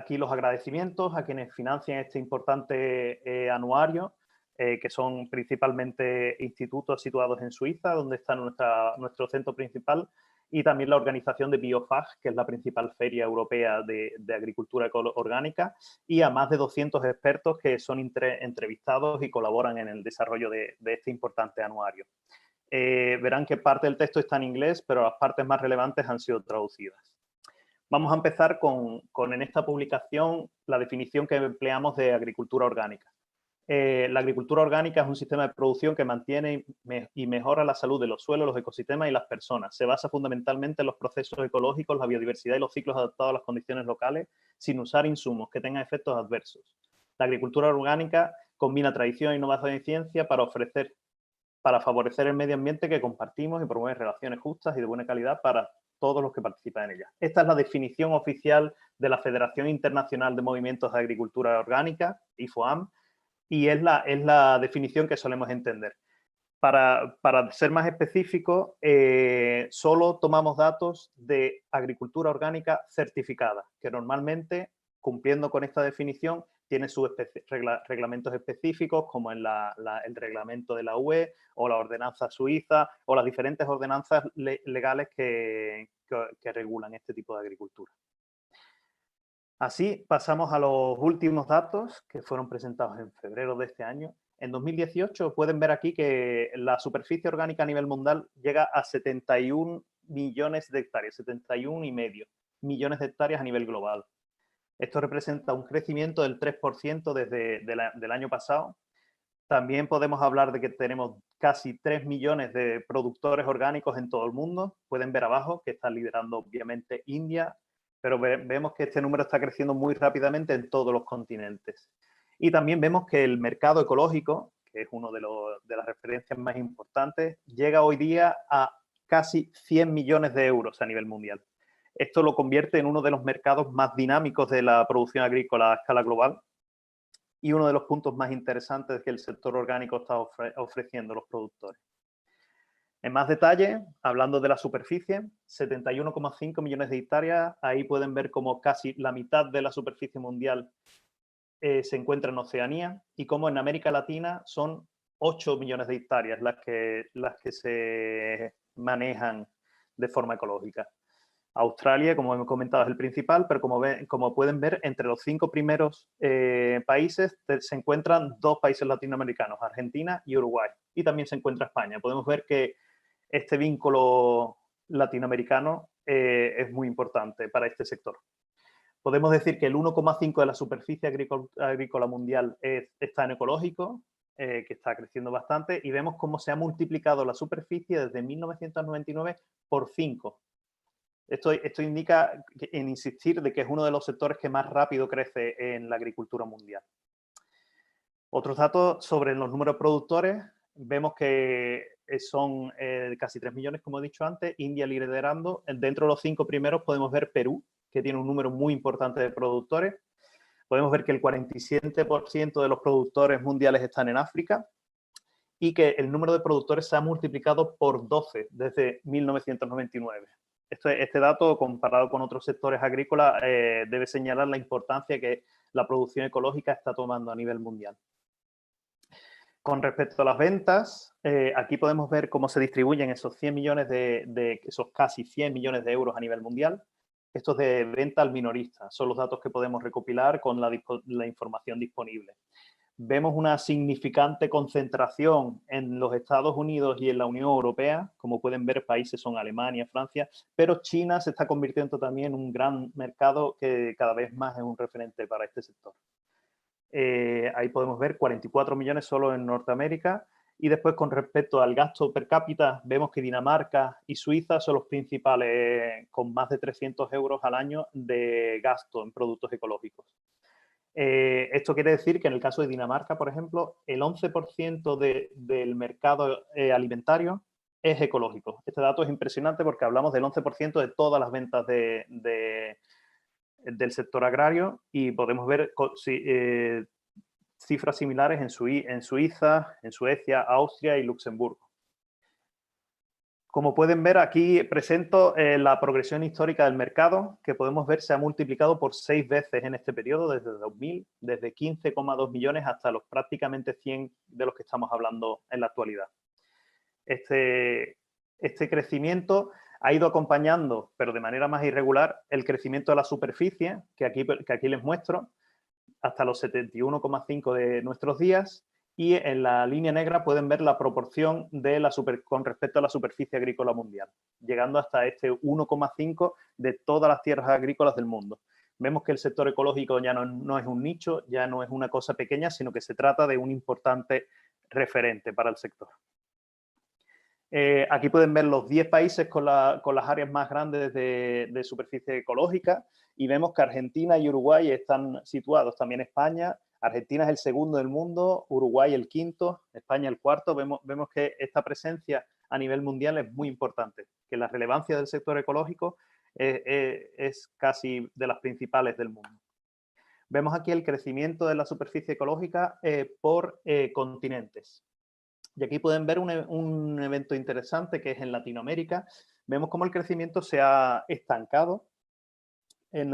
aquí los agradecimientos a quienes financian este importante anuario, que son principalmente institutos situados en Suiza, donde está nuestro centro principal, y también la organización de Biofag, que es la principal feria europea de agricultura orgánica, y a más de 200 expertos que son entrevistados y colaboran en el desarrollo de este importante anuario. Verán que parte del texto está en inglés, pero las partes más relevantes han sido traducidas. Vamos a empezar con en esta publicación la definición que empleamos de agricultura orgánica. La agricultura orgánica es un sistema de producción que mantiene y mejora la salud de los suelos, los ecosistemas y las personas. Se basa fundamentalmente en los procesos ecológicos, la biodiversidad y los ciclos adaptados a las condiciones locales, sin usar insumos que tengan efectos adversos. La agricultura orgánica combina tradición, innovación y ciencia para favorecer el medio ambiente que compartimos y promover relaciones justas y de buena calidad para todos los que participan en ella. Esta es la definición oficial de la Federación Internacional de Movimientos de Agricultura Orgánica, IFOAM, y es la definición que solemos entender. Para ser más específico, solo tomamos datos de agricultura orgánica certificada, que normalmente, cumpliendo con esta definición, tiene sus reglamentos específicos, como en el reglamento de la UE o la ordenanza suiza o las diferentes ordenanzas legales que regulan este tipo de agricultura. Así, pasamos a los últimos datos que fueron presentados en febrero de este año. En 2018 pueden ver aquí que la superficie orgánica a nivel mundial llega a 71 millones de hectáreas, 71,5 millones de hectáreas a nivel global. Esto representa un crecimiento del 3% desde el año pasado. También podemos hablar de que tenemos casi 3 millones de productores orgánicos en todo el mundo. Pueden ver abajo que está liderando obviamente India, pero vemos que este número está creciendo muy rápidamente en todos los continentes. Y también vemos que el mercado ecológico, que es uno de las referencias más importantes, llega hoy día a casi 100 millones de euros a nivel mundial. Esto lo convierte en uno de los mercados más dinámicos de la producción agrícola a escala global y uno de los puntos más interesantes que el sector orgánico está ofreciendo a los productores. En más detalle, hablando de la superficie, 71,5 millones de hectáreas, ahí pueden ver como casi la mitad de la superficie mundial se encuentra en Oceanía y como en América Latina son 8 millones de hectáreas las que se manejan de forma ecológica. Australia, como hemos comentado, es el principal, pero como pueden ver, entre los 5 primeros países se encuentran 2 países latinoamericanos, Argentina y Uruguay, y también se encuentra España. Podemos ver que este vínculo latinoamericano es muy importante para este sector. Podemos decir que el 1,5 de la superficie agrícola mundial está en ecológico, que está creciendo bastante, y vemos cómo se ha multiplicado la superficie desde 1999 por 5. Esto indica en insistir de que es uno de los sectores que más rápido crece en la agricultura mundial. Otros datos sobre los números de productores, vemos que son casi 3 millones, como he dicho antes, India liderando. Dentro de los 5 primeros podemos ver Perú, que tiene un número muy importante de productores. Podemos ver que el 47% de los productores mundiales están en África y que el número de productores se ha multiplicado por 12 desde 1999. Este dato, comparado con otros sectores agrícolas, debe señalar la importancia que la producción ecológica está tomando a nivel mundial. Con respecto a las ventas, aquí podemos ver cómo se distribuyen esos 100 millones esos casi 100 millones de euros a nivel mundial. Esto es de venta al minorista. Son los datos que podemos recopilar con la información disponible. Vemos una significante concentración en los Estados Unidos y en la Unión Europea. Como pueden ver, países son Alemania, Francia, pero China se está convirtiendo también en un gran mercado que cada vez más es un referente para este sector. Ahí podemos ver 44 millones solo en Norteamérica. Y después, con respecto al gasto per cápita, vemos que Dinamarca y Suiza son los principales, con más de 300 euros al año de gasto en productos ecológicos. Esto quiere decir que en el caso de Dinamarca, por ejemplo, el 11% del mercado alimentario es ecológico. Este dato es impresionante porque hablamos del 11% de todas las ventas del sector agrario y podemos ver cifras similares en Suiza, en Suecia, Austria y Luxemburgo. Como pueden ver, aquí presento la progresión histórica del mercado, que podemos ver se ha multiplicado por 6 veces en este periodo, desde 2000, desde 15,2 millones hasta los prácticamente 100 de los que estamos hablando en la actualidad. Este crecimiento ha ido acompañando, pero de manera más irregular, el crecimiento de la superficie, que aquí les muestro, hasta los 71,5 de nuestros días, y en la línea negra pueden ver la proporción con respecto a la superficie agrícola mundial, llegando hasta este 1,5 de todas las tierras agrícolas del mundo. Vemos que el sector ecológico ya no es un nicho, ya no es una cosa pequeña, sino que se trata de un importante referente para el sector. Aquí pueden ver los 10 países con las áreas más grandes de superficie ecológica y vemos que Argentina y Uruguay están situados, también España. Argentina es el segundo del mundo, Uruguay el quinto, España el cuarto. Vemos que esta presencia a nivel mundial es muy importante, que la relevancia del sector ecológico es casi de las principales del mundo. Vemos aquí el crecimiento de la superficie ecológica por continentes. Y aquí pueden ver un evento interesante que es en Latinoamérica. Vemos cómo el crecimiento se ha estancado en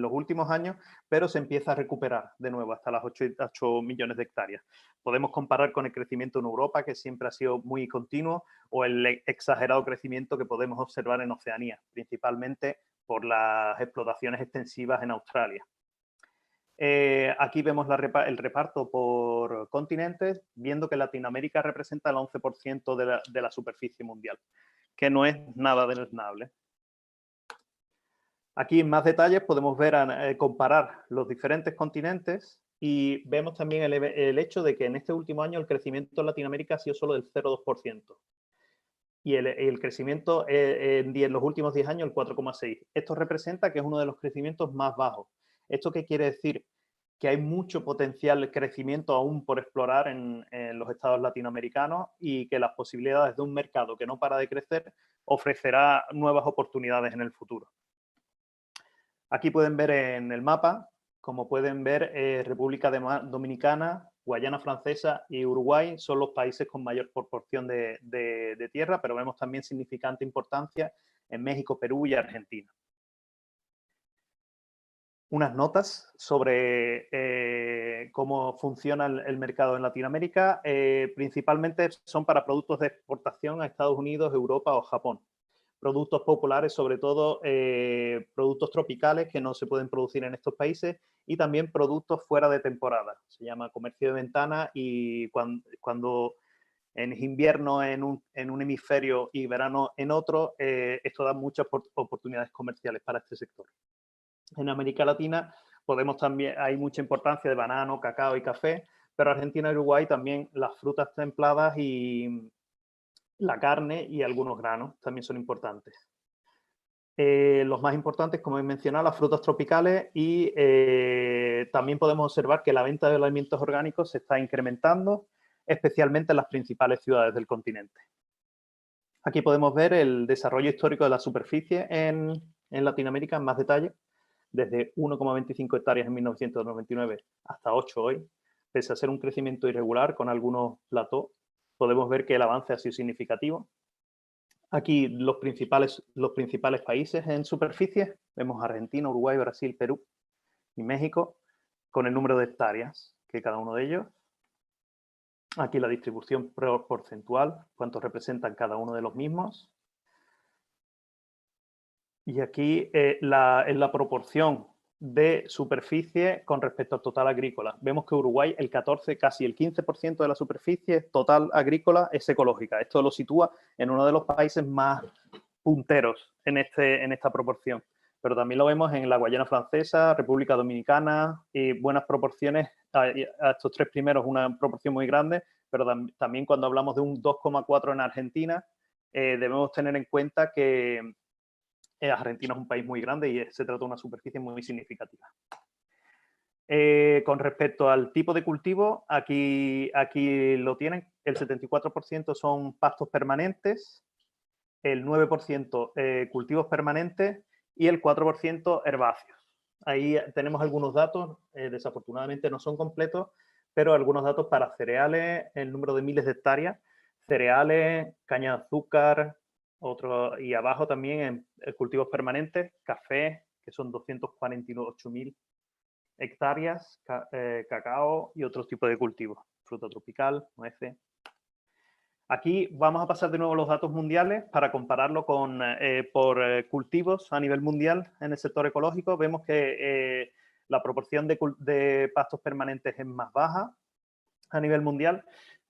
los últimos años, pero se empieza a recuperar de nuevo hasta las 8 millones de hectáreas. Podemos comparar con el crecimiento en Europa, que siempre ha sido muy continuo, o el exagerado crecimiento que podemos observar en Oceanía, principalmente por las explotaciones extensivas en Australia. Aquí vemos el reparto por continentes, viendo que Latinoamérica representa el 11% de la superficie mundial, que no es nada deleznable. Aquí en más detalles podemos ver, comparar los diferentes continentes y vemos también el hecho de que en este último año el crecimiento en Latinoamérica ha sido solo del 0,2%. Y el crecimiento en los últimos 10 años el 4,6%. Esto representa que es uno de los crecimientos más bajos. ¿Esto qué quiere decir? Que hay mucho potencial de crecimiento aún por explorar en los estados latinoamericanos y que las posibilidades de un mercado que no para de crecer ofrecerá nuevas oportunidades en el futuro. Aquí pueden ver en el mapa, como pueden ver, República Dominicana, Guayana Francesa y Uruguay son los países con mayor proporción de tierra, pero vemos también significante importancia en México, Perú y Argentina. Unas notas sobre cómo funciona el mercado en Latinoamérica. Principalmente son para productos de exportación a Estados Unidos, Europa o Japón. Productos populares, sobre todo productos tropicales que no se pueden producir en estos países y también productos fuera de temporada. Se llama comercio de ventana y cuando en invierno en un hemisferio y verano en otro, esto da muchas oportunidades comerciales para este sector. En América Latina hay mucha importancia de banano, cacao y café, pero Argentina y Uruguay también las frutas templadas y la carne y algunos granos también son importantes. Los más importantes, como he mencionado, las frutas tropicales y también podemos observar que la venta de alimentos orgánicos se está incrementando, especialmente en las principales ciudades del continente. Aquí podemos ver el desarrollo histórico de la superficie en Latinoamérica en más detalle, desde 1,25 hectáreas en 1999 hasta 8 hoy, pese a ser un crecimiento irregular con algunos platós, podemos ver que el avance ha sido significativo. Aquí los principales países en superficie, vemos Argentina, Uruguay, Brasil, Perú y México, con el número de hectáreas que cada uno de ellos. Aquí la distribución porcentual, cuántos representan cada uno de los mismos. Y aquí es la proporción de superficie con respecto al total agrícola. Vemos que Uruguay, el 14, casi el 15% de la superficie total agrícola es ecológica. Esto lo sitúa en uno de los países más punteros en esta proporción. Pero también lo vemos en la Guayana Francesa, República Dominicana y buenas proporciones. A estos tres primeros una proporción muy grande, pero también cuando hablamos de un 2,4 en Argentina, debemos tener en cuenta que Argentina es un país muy grande y se trata de una superficie muy significativa. Con respecto al tipo de cultivo, aquí lo tienen, el 74% son pastos permanentes, el 9% cultivos permanentes y el 4% herbáceos. Ahí tenemos algunos datos, desafortunadamente no son completos, pero algunos datos para cereales, el número de miles de hectáreas, cereales, caña de azúcar, y abajo también en cultivos permanentes, café, que son 248.000 hectáreas, cacao y otros tipos de cultivos, fruta tropical, nueces. Aquí vamos a pasar de nuevo los datos mundiales para compararlo por cultivos a nivel mundial en el sector ecológico. Vemos que la proporción de pastos permanentes es más baja a nivel mundial,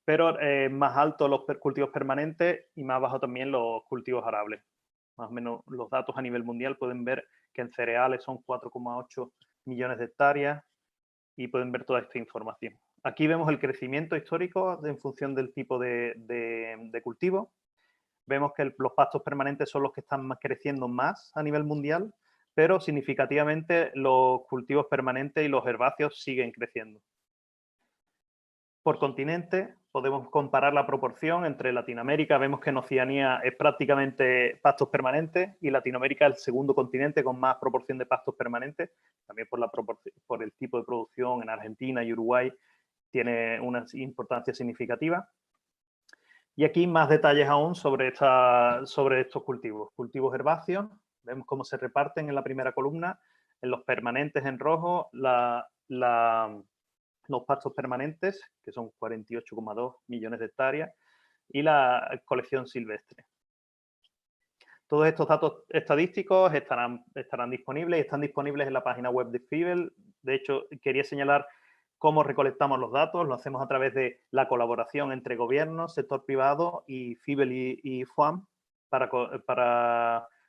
pero más alto los cultivos permanentes y más bajo también los cultivos arables. Más o menos los datos a nivel mundial pueden ver que en cereales son 4,8 millones de hectáreas y pueden ver toda esta información. Aquí vemos el crecimiento histórico en función del tipo de cultivo. Vemos que los pastos permanentes son los que están creciendo más a nivel mundial, pero significativamente los cultivos permanentes y los herbáceos siguen creciendo. Por continente podemos comparar la proporción entre Latinoamérica. Vemos que en Oceanía es prácticamente pastos permanentes y Latinoamérica es el segundo continente con más proporción de pastos permanentes. También por el tipo de producción en Argentina y Uruguay tiene una importancia significativa. Y aquí más detalles aún sobre estos cultivos. Cultivos herbáceos, vemos cómo se reparten en la primera columna. En los permanentes en rojo, los pastos permanentes, que son 48,2 millones de hectáreas, y la colección silvestre. Todos estos datos estadísticos estarán disponibles y están disponibles en la página web de FIBEL. De hecho, quería señalar cómo recolectamos los datos. Lo hacemos a través de la colaboración entre gobiernos, sector privado y FIBEL y FOAM.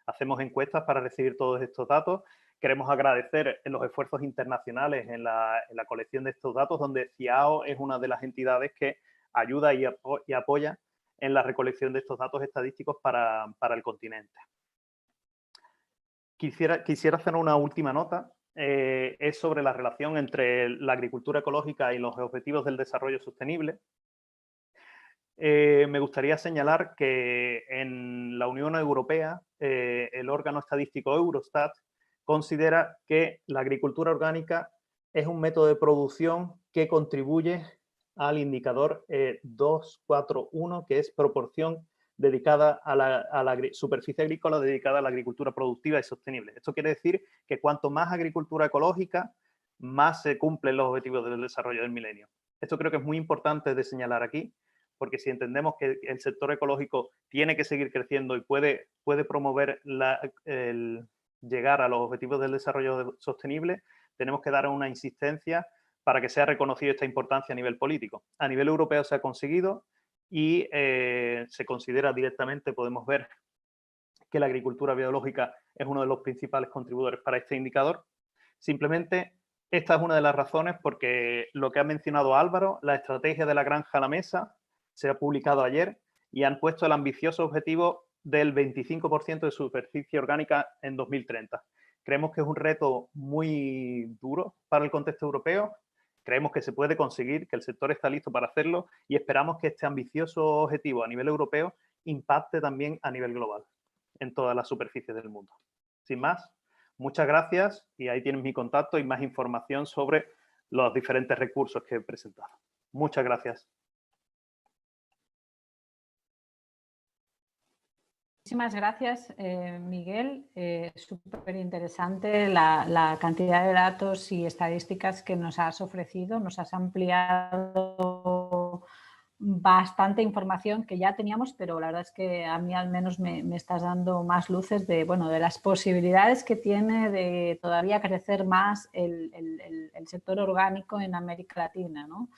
Hacemos encuestas para recibir todos estos datos. Queremos agradecer los esfuerzos internacionales en la colección de estos datos, donde CIAO es una de las entidades que ayuda y apoya en la recolección de estos datos estadísticos para el continente. Quisiera hacer una última nota. Es sobre la relación entre la agricultura ecológica y los objetivos del desarrollo sostenible. Me gustaría señalar que en la Unión Europea, el órgano estadístico Eurostat considera que la agricultura orgánica es un método de producción que contribuye al indicador 241, que es proporción dedicada a la superficie agrícola dedicada a la agricultura productiva y sostenible. Esto quiere decir que cuanto más agricultura ecológica, más se cumplen los objetivos del desarrollo del milenio. Esto creo que es muy importante de señalar aquí, porque si entendemos que el sector ecológico tiene que seguir creciendo y puede promover el llegar a los objetivos del desarrollo sostenible, tenemos que dar una insistencia para que sea reconocido esta importancia a nivel político. A nivel europeo se ha conseguido y se considera directamente, podemos ver que la agricultura biológica es uno de los principales contribuidores para este indicador. Simplemente esta es una de las razones porque lo que ha mencionado Álvaro, la estrategia de la granja a la mesa, se ha publicado ayer y han puesto el ambicioso objetivo del 25% de superficie orgánica en 2030. Creemos que es un reto muy duro para el contexto europeo. Creemos que se puede conseguir, que el sector está listo para hacerlo y esperamos que este ambicioso objetivo a nivel europeo impacte también a nivel global en todas las superficies del mundo. Sin más, muchas gracias y ahí tienes mi contacto y más información sobre los diferentes recursos que he presentado. Muchas gracias. Muchísimas gracias, Miguel. Súper interesante la cantidad de datos y estadísticas que nos has ofrecido. Nos has ampliado bastante información que ya teníamos, pero la verdad es que a mí al menos me estás dando más luces de las posibilidades que tiene de todavía crecer más el sector orgánico en América Latina, ¿no?